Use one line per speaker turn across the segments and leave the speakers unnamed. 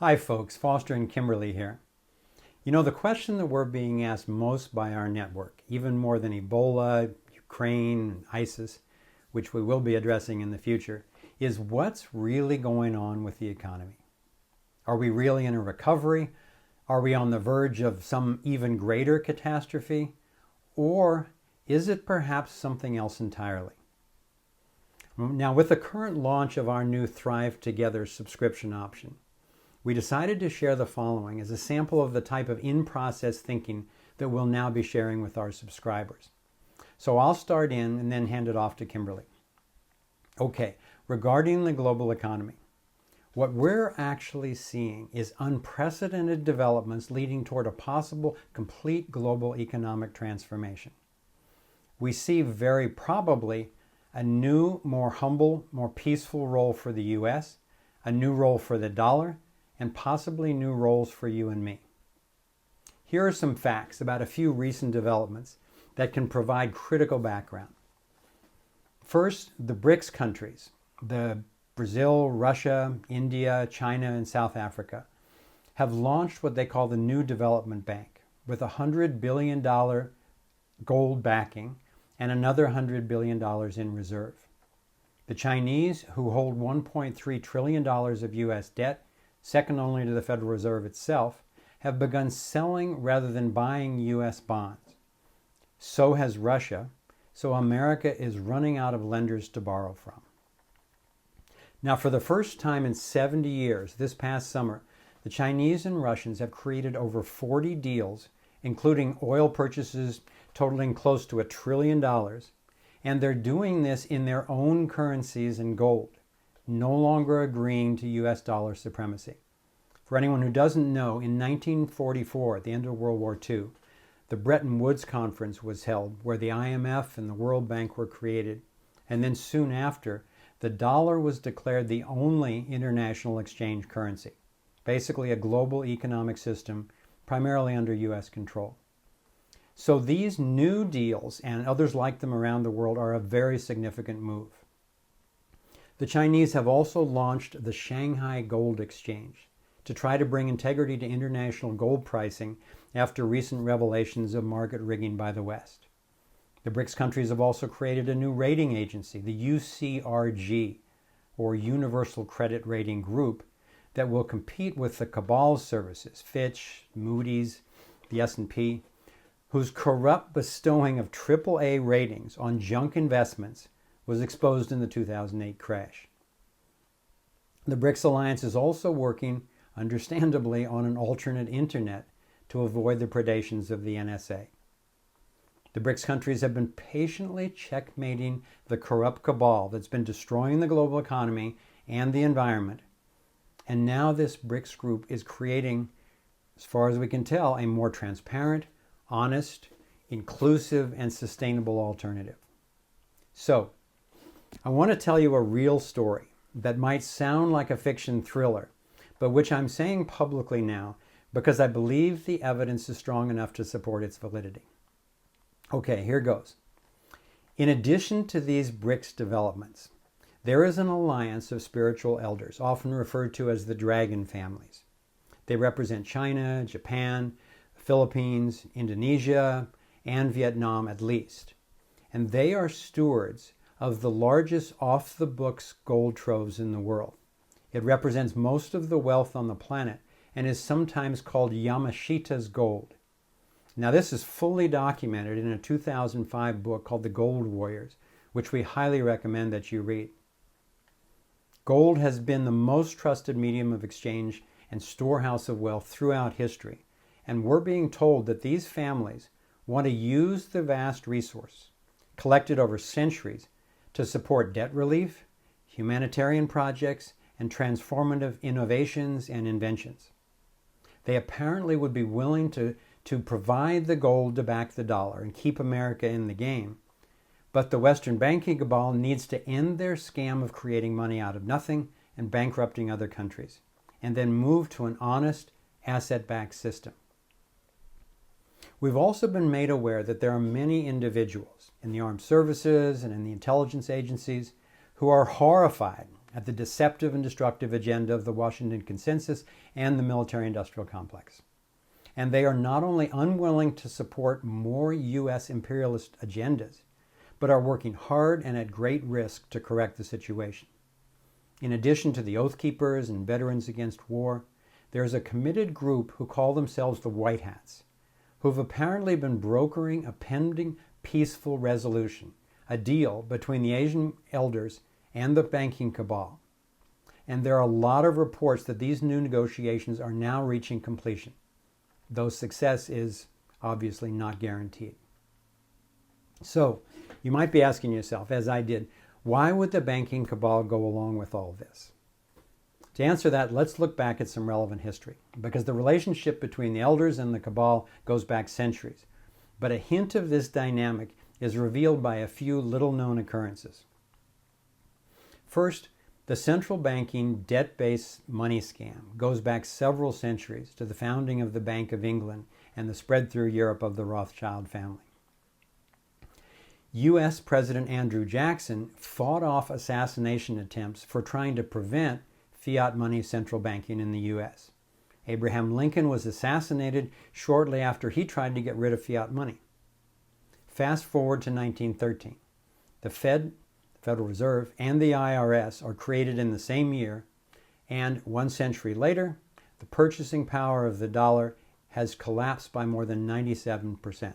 Hi folks, Foster and Kimberly here. You know, the question that we're being asked most by our network, even more than Ebola, Ukraine, ISIS, which we will be addressing in the future, is what's really going on with the economy? Are we really in a recovery? Are we on the verge of some even greater catastrophe? Or is it perhaps something else entirely? Now, with the current launch of our new Thrive Together subscription option, we decided to share the following as a sample of the type of in-process thinking that we'll now be sharing with our subscribers. So I'll start in and then hand it off to Kimberly. Okay, regarding the global economy, what we're actually seeing is unprecedented developments leading toward a possible complete global economic transformation. We see very probably a new, more humble, more peaceful role for the U.S., a new role for the dollar, and possibly new roles for you and me. Here are some facts about a few recent developments that can provide critical background. First, the BRICS countries, the Brazil, Russia, India, China, and South Africa, have launched what they call the New Development Bank with $100 billion gold backing and another $100 billion in reserve. The Chinese, who hold $1.3 trillion of U.S. debt, second only to the Federal Reserve itself, have begun selling rather than buying U.S. bonds. So has Russia, so America is running out of lenders to borrow from. Now, for the first time in 70 years, this past summer, the Chinese and Russians have created over 40 deals, including oil purchases totaling close to $1 trillion, and they're doing this in their own currencies and gold, no longer agreeing to U.S. dollar supremacy. For anyone who doesn't know, in 1944, at the end of World War II, the Bretton Woods Conference was held where the IMF and the World Bank were created, and then soon after, the dollar was declared the only international exchange currency, basically a global economic system primarily under U.S. control. So these new deals and others like them around the world are a very significant move. The Chinese have also launched the Shanghai Gold Exchange to try to bring integrity to international gold pricing after recent revelations of market rigging by the West. The BRICS countries have also created a new rating agency, the UCRG, or Universal Credit Rating Group, that will compete with the Cabal's services, Fitch, Moody's, the S&P, whose corrupt bestowing of AAA ratings on junk investments was exposed in the 2008 crash. The BRICS alliance is also working, understandably, on an alternate internet to avoid the predations of the NSA. The BRICS countries have been patiently checkmating the corrupt cabal that's been destroying the global economy and the environment. And now this BRICS group is creating, as far as we can tell, a more transparent, honest, inclusive, and sustainable alternative. So, I want to tell you a real story that might sound like a fiction thriller, but which I'm saying publicly now because I believe the evidence is strong enough to support its validity. Okay, here goes. In addition to these BRICS developments, there is an alliance of spiritual elders, often referred to as the dragon families. They represent China, Japan, the Philippines, Indonesia, and Vietnam at least. And they are stewards of the largest off-the-books gold troves in the world. It represents most of the wealth on the planet and is sometimes called Yamashita's gold. Now, this is fully documented in a 2005 book called The Gold Warriors, which we highly recommend that you read. Gold has been the most trusted medium of exchange and storehouse of wealth throughout history, and we're being told that these families want to use the vast resource collected over centuries to support debt relief, humanitarian projects, and transformative innovations and inventions. They apparently would be willing to provide the gold to back the dollar and keep America in the game. But the Western Banking Cabal needs to end their scam of creating money out of nothing and bankrupting other countries, and then move to an honest, asset-backed system. We've also been made aware that there are many individuals in the armed services and in the intelligence agencies who are horrified at the deceptive and destructive agenda of the Washington Consensus and the military-industrial complex. And they are not only unwilling to support more U.S. imperialist agendas, but are working hard and at great risk to correct the situation. In addition to the Oath Keepers and Veterans Against War, there is a committed group who call themselves the White Hats, who have apparently been brokering a pending peaceful resolution, a deal between the Asian elders and the banking cabal. And there are a lot of reports that these new negotiations are now reaching completion, though success is obviously not guaranteed. So, you might be asking yourself, as I did, why would the banking cabal go along with all this? To answer that, let's look back at some relevant history, because the relationship between the elders and the cabal goes back centuries. But a hint of this dynamic is revealed by a few little-known occurrences. First, the central banking debt-based money scam goes back several centuries to the founding of the Bank of England and the spread through Europe of the Rothschild family. U.S. President Andrew Jackson fought off assassination attempts for trying to prevent fiat money central banking in the U.S. Abraham Lincoln was assassinated shortly after he tried to get rid of fiat money. Fast forward to 1913. The Fed, the Federal Reserve, and the IRS are created in the same year, and 1 century later, the purchasing power of the dollar has collapsed by more than 97%.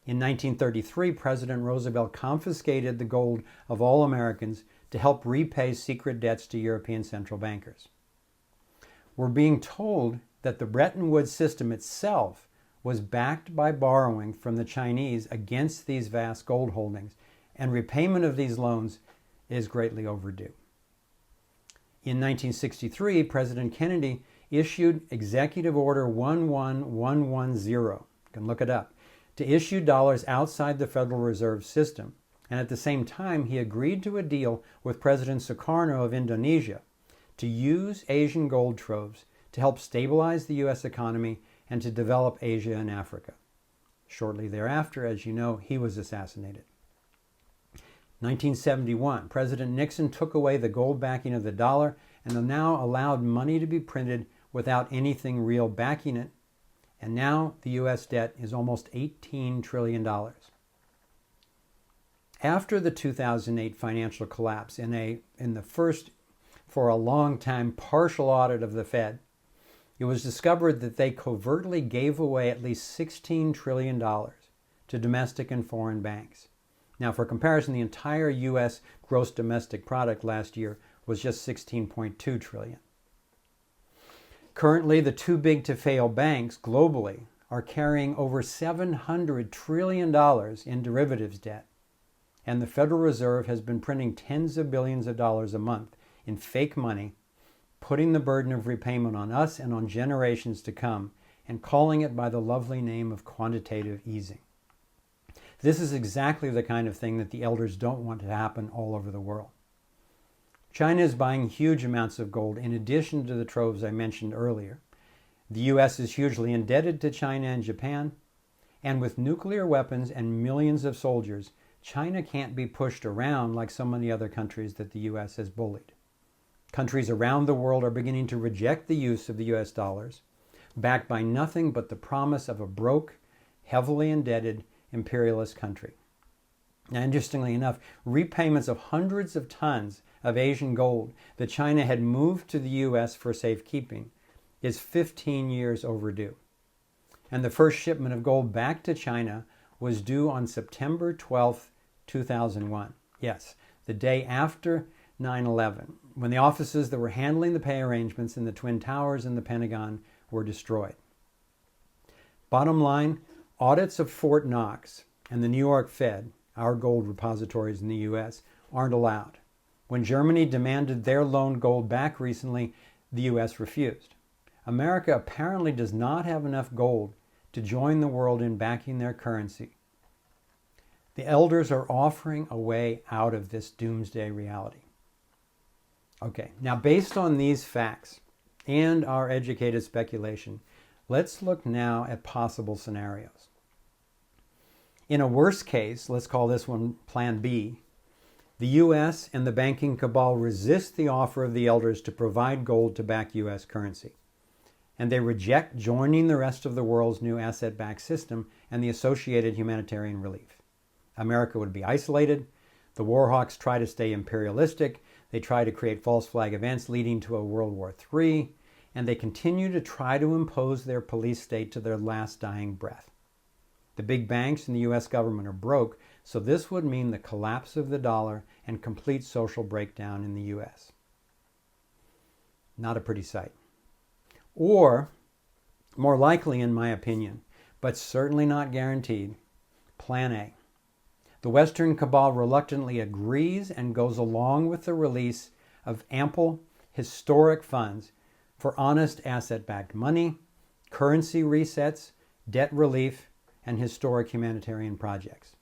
In 1933, President Roosevelt confiscated the gold of all Americans to help repay secret debts to European central bankers. We're being told that the Bretton Woods system itself was backed by borrowing from the Chinese against these vast gold holdings, and repayment of these loans is greatly overdue. In 1963, President Kennedy issued Executive Order 11110, you can look it up, to issue dollars outside the Federal Reserve System, and at the same time he agreed to a deal with President Sukarno of Indonesia to use Asian gold troves to help stabilize the U.S. economy and to develop Asia and Africa. Shortly thereafter, as you know, he was assassinated. 1971, President Nixon took away the gold backing of the dollar and now allowed money to be printed without anything real backing it. And now the U.S. debt is almost $18 trillion. After the 2008 financial collapse, in the first, for a long time, partial audit of the Fed, it was discovered that they covertly gave away at least $16 trillion to domestic and foreign banks. Now, for comparison, the entire U.S. gross domestic product last year was just $16.2 trillion. Currently, the too big to fail banks globally are carrying over $700 trillion in derivatives debt, and the Federal Reserve has been printing tens of billions of dollars a month in fake money, putting the burden of repayment on us and on generations to come, and calling it by the lovely name of quantitative easing. This is exactly the kind of thing that the elders don't want to happen all over the world. China is buying huge amounts of gold in addition to the troves I mentioned earlier. The U.S. is hugely indebted to China and Japan, and with nuclear weapons and millions of soldiers, China can't be pushed around like so many other countries that the U.S. has bullied. Countries around the world are beginning to reject the use of the U.S. dollars, backed by nothing but the promise of a broke, heavily indebted imperialist country. Now, interestingly enough, repayments of hundreds of tons of Asian gold that China had moved to the U.S. for safekeeping is 15 years overdue. And the first shipment of gold back to China was due on September 12, 2001. Yes, the day after 9/11, when the offices that were handling the pay arrangements in the Twin Towers and the Pentagon were destroyed. Bottom line, audits of Fort Knox and the New York Fed, our gold repositories in the U.S., aren't allowed. When Germany demanded their loaned gold back recently, the U.S. refused. America apparently does not have enough gold to join the world in backing their currency. The elders are offering a way out of this doomsday reality. Okay, now based on these facts and our educated speculation, let's look now at possible scenarios. In a worst case, let's call this one Plan B, The U.S. and the banking cabal resist the offer of the elders to provide gold to back U.S. currency, and they reject joining the rest of the world's new asset-backed system and the associated humanitarian relief. America would be isolated. The war hawks try to stay imperialistic. They try to create false flag events leading to a World War III, and they continue to try to impose their police state to their last dying breath. The big banks and the U.S. government are broke, so this would mean the collapse of the dollar and complete social breakdown in the U.S. Not a pretty sight. Or, more likely in my opinion, but certainly not guaranteed, Plan A. The Western cabal reluctantly agrees and goes along with the release of ample historic funds for honest asset-backed money, currency resets, debt relief, and historic humanitarian projects.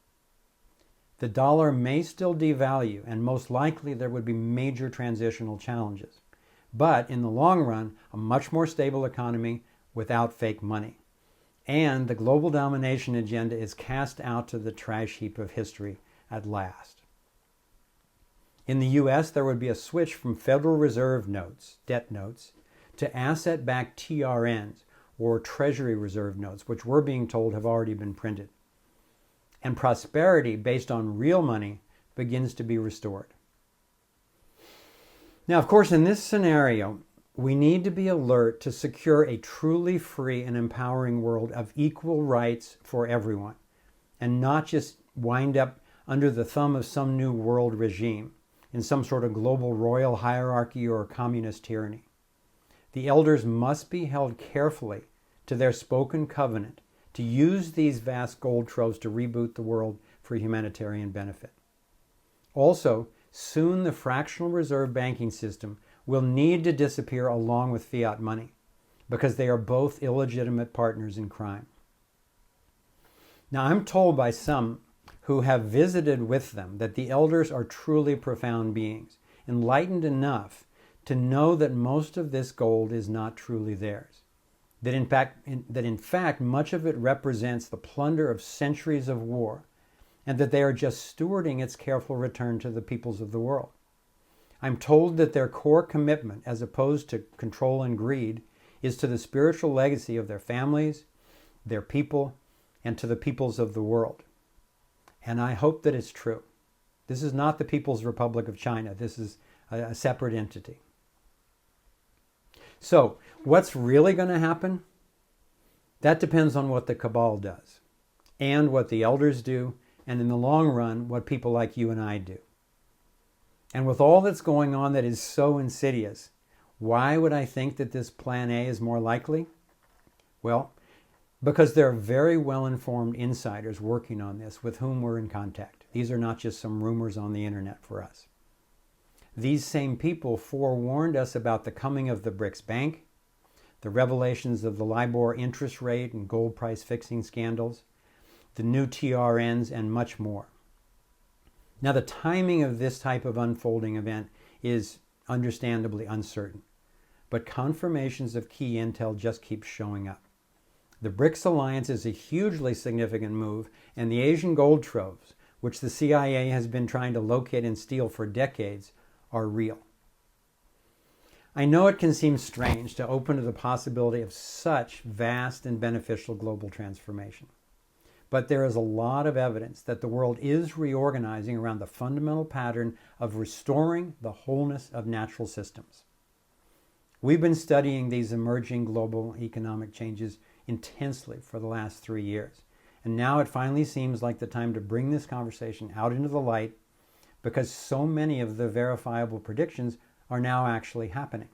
The dollar may still devalue, and most likely there would be major transitional challenges. But in the long run, a much more stable economy without fake money. And the global domination agenda is cast out to the trash heap of history at last. In the U.S., there would be a switch from Federal Reserve notes, debt notes, to asset-backed TRNs, or Treasury Reserve notes, which we're being told have already been printed. And prosperity based on real money begins to be restored. Now, of course, in this scenario, we need to be alert to secure a truly free and empowering world of equal rights for everyone, and not just wind up under the thumb of some new world regime in some sort of global royal hierarchy or communist tyranny. The elders must be held carefully to their spoken covenant to use these vast gold troves to reboot the world for humanitarian benefit. Also, soon the fractional reserve banking system will need to disappear along with fiat money, because they are both illegitimate partners in crime. Now, I'm told by some who have visited with them that the elders are truly profound beings, enlightened enough to know that most of this gold is not truly theirs. That in fact, much of it represents the plunder of centuries of war, and that they are just stewarding its careful return to the peoples of the world. I'm told that their core commitment, as opposed to control and greed, is to the spiritual legacy of their families, their people, and to the peoples of the world. And I hope that it's true. This is not the People's Republic of China. This is a separate entity. So, what's really going to happen? That depends on what the cabal does, and what the elders do, and in the long run, what people like you and I do. And with all that's going on that is so insidious, why would I think that this Plan A is more likely? Well, because there are very well-informed insiders working on this with whom we're in contact. These are not just some rumors on the internet for us. These same people forewarned us about the coming of the BRICS Bank, the revelations of the LIBOR interest rate and gold price fixing scandals, the new TRNs, and much more. Now, the timing of this type of unfolding event is understandably uncertain, but confirmations of key intel just keep showing up. The BRICS alliance is a hugely significant move, and the Asian gold troves, which the CIA has been trying to locate and steal for decades, are real. I know it can seem strange to open to the possibility of such vast and beneficial global transformation. But there is a lot of evidence that the world is reorganizing around the fundamental pattern of restoring the wholeness of natural systems. We've been studying these emerging global economic changes intensely for the last 3 years. And now it finally seems like the time to bring this conversation out into the light, because so many of the verifiable predictions are now actually happening.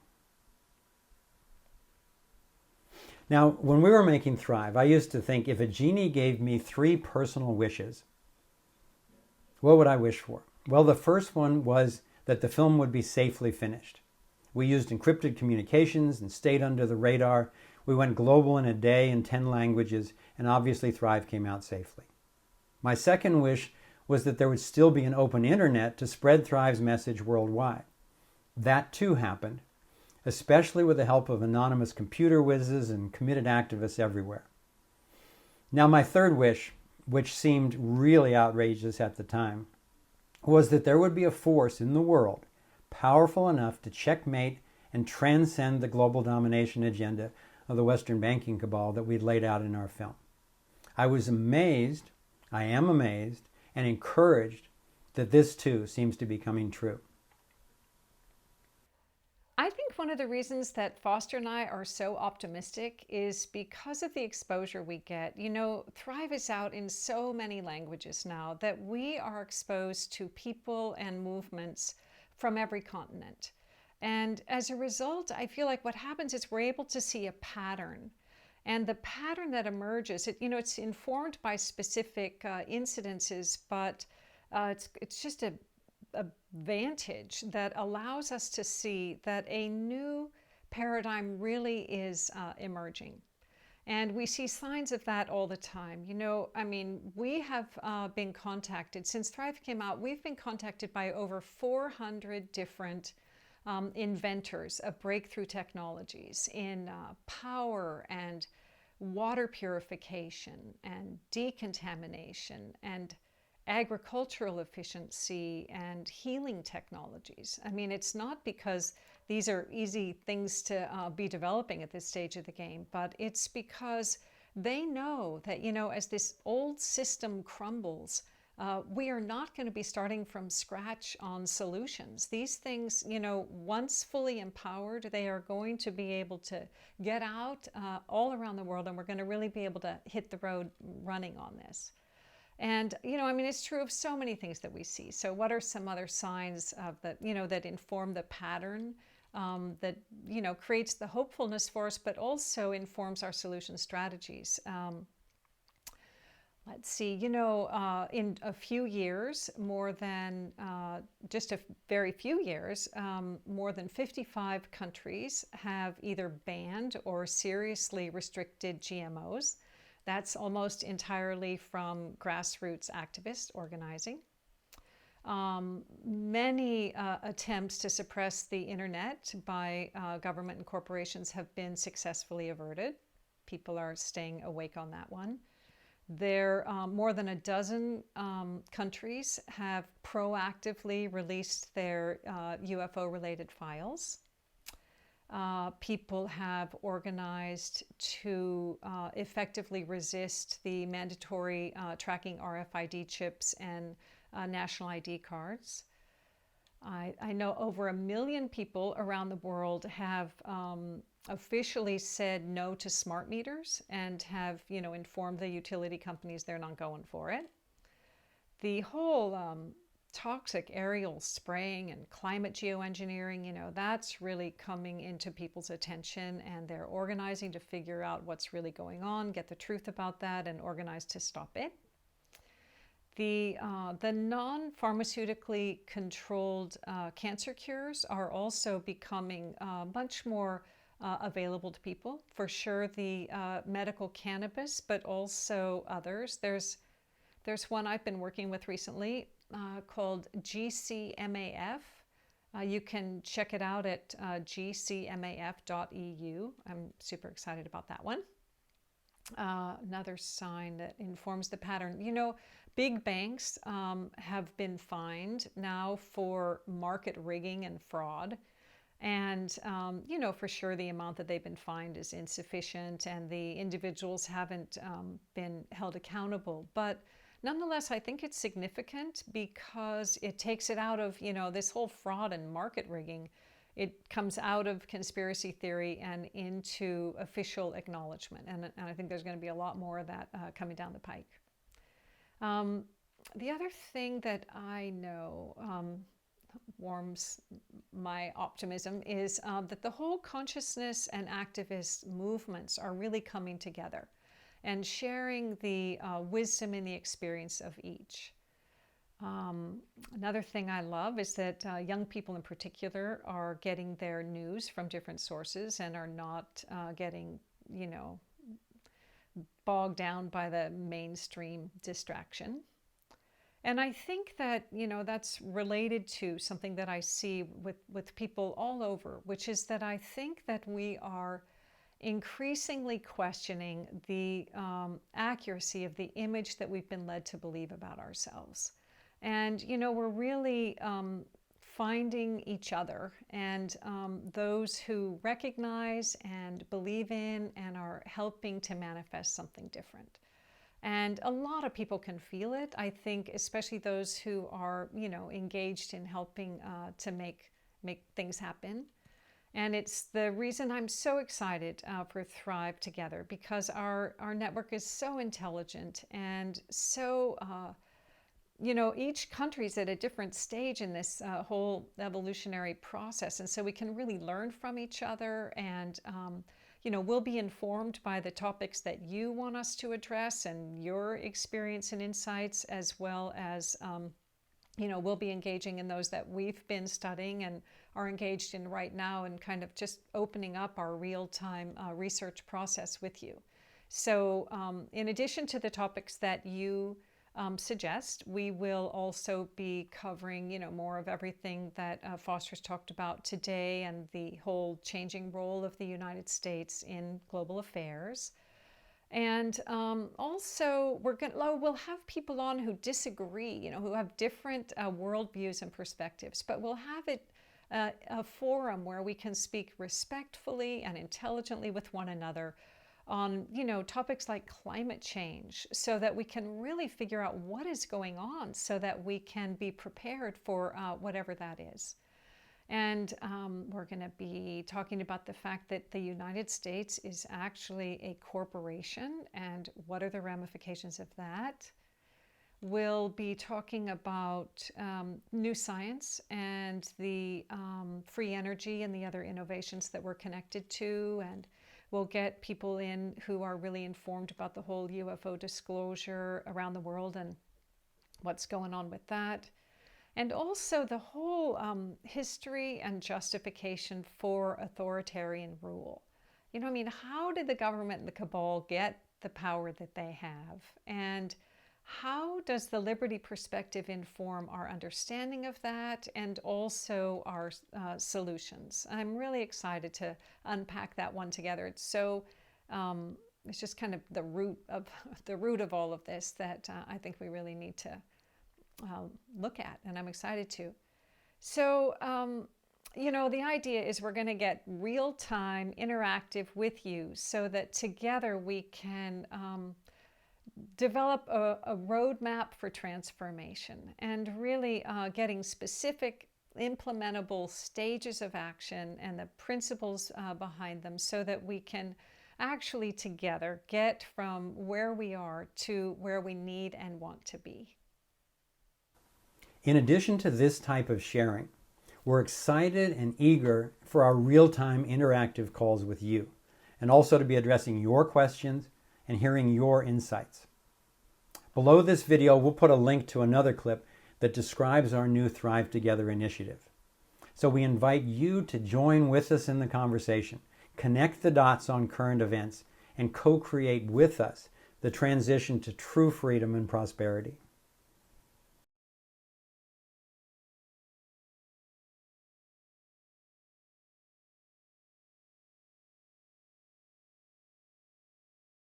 Now, when we were making Thrive, I used to think if a genie gave me 3 personal wishes, what would I wish for? Well, the first one was that the film would be safely finished. We used encrypted communications and stayed under the radar. We went global in a day in 10 languages, and obviously Thrive came out safely. My second wish was that there would still be an open internet to spread Thrive's message worldwide. That too happened, especially with the help of anonymous computer whizzes and committed activists everywhere. Now, my third wish, which seemed really outrageous at the time, was that there would be a force in the world powerful enough to checkmate and transcend the global domination agenda of the Western banking cabal that we'd laid out in our film. I was amazed, I am amazed, and encouraged that this too seems to be coming true.
I think one of the reasons that Foster and I are so optimistic is because of the exposure we get. You know, Thrive is out in so many languages now that we are exposed to people and movements from every continent. And as a result, I feel like what happens is we're able to see a pattern. And the pattern that emerges, it's informed by specific incidences, but it's just a vantage that allows us to see that a new paradigm really is emerging. And we see signs of that all the time. We have been contacted, since Thrive came out, we've been contacted by over 400 different inventors of breakthrough technologies in power and water purification and decontamination and agricultural efficiency and healing technologies. It's not because these are easy things to be developing at this stage of the game, but it's because they know that, as this old system crumbles, we are not going to be starting from scratch on solutions. These things, once fully empowered, they are going to be able to get out all around the world, and we're going to really be able to hit the road running on this. And, it's true of so many things that we see. So what are some other signs of that, that inform the pattern that, creates the hopefulness for us, but also informs our solution strategies? Let's see, in a few years, more than just a very few years, more than 55 countries have either banned or seriously restricted GMOs. That's almost entirely from grassroots activist organizing. Many attempts to suppress the internet by government and corporations have been successfully averted. People are staying awake on that one. There more than a dozen countries have proactively released their UFO-related files. People have organized to effectively resist the mandatory tracking RFID chips and national ID cards. I know over 1 million people around the world have officially said no to smart meters and have, informed the utility companies they're not going for it. The whole toxic aerial spraying and climate geoengineering, that's really coming into people's attention, and they're organizing to figure out what's really going on, get the truth about that, and organize to stop it. The non-pharmaceutically controlled cancer cures are also becoming much more available to people. For sure, the medical cannabis, but also others. There's one I've been working with recently called GCMAF. You can check it out at gcmaf.eu. I'm super excited about that one. Another sign that informs the pattern. Big banks have been fined now for market rigging and fraud. And, for sure the amount that they've been fined is insufficient, and the individuals haven't been held accountable. But nonetheless, I think it's significant because it takes it out of, this whole fraud and market rigging. It comes out of conspiracy theory and into official acknowledgement. And I think there's going to be a lot more of that coming down the pike. The other thing that I know warms my optimism is that the whole consciousness and activist movements are really coming together and sharing the wisdom and the experience of each. Another thing I love is that young people in particular are getting their news from different sources and are not getting, bogged down by the mainstream distraction. And I think that, that's related to something that I see with people all over, which is that I think that we are increasingly questioning the accuracy of the image that we've been led to believe about ourselves. And, we're really finding each other and those who recognize and believe in and are helping to manifest something different. And a lot of people can feel it. I think, especially those who are, engaged in helping to make things happen. And it's the reason I'm so excited for Thrive Together, because our network is so intelligent and so, each country's at a different stage in this whole evolutionary process. And so we can really learn from each other, and, we'll be informed by the topics that you want us to address and your experience and insights, as well as we'll be engaging in those that we've been studying and are engaged in right now, and kind of just opening up our real-time research process with you. So in addition to the topics that you suggest, we will also be covering, more of everything that Foster's talked about today, and the whole changing role of the United States in global affairs. And also, we'll have people on who disagree, who have different worldviews and perspectives, but we'll have it a forum where we can speak respectfully and intelligently with one another on, topics like climate change, so that we can really figure out what is going on, so that we can be prepared for whatever that is. And we're going to be talking about the fact that the United States is actually a corporation, and what are the ramifications of that. We'll be talking about new science and the free energy and the other innovations that we're connected to. And we'll get people in who are really informed about the whole UFO disclosure around the world and what's going on with that. And also the whole history and justification for authoritarian rule. How did the government and the cabal get the power that they have? And how does the liberty perspective inform our understanding of that, and also our solutions? I'm really excited to unpack that one together. It's so, it's just kind of the root of all of this that I think we really need to look at, and I'm excited to. So, the idea is we're going to get real-time interactive with you, so that together we can develop a roadmap for transformation, and really getting specific implementable stages of action and the principles behind them, so that we can actually together get from where we are to where we need and want to be.
In addition to this type of sharing, we're excited and eager for our real-time interactive calls with you, and also to be addressing your questions and hearing your insights. Below this video, we'll put a link to another clip that describes our new Thrive Together initiative. So we invite you to join with us in the conversation, connect the dots on current events, and co-create with us the transition to true freedom and prosperity.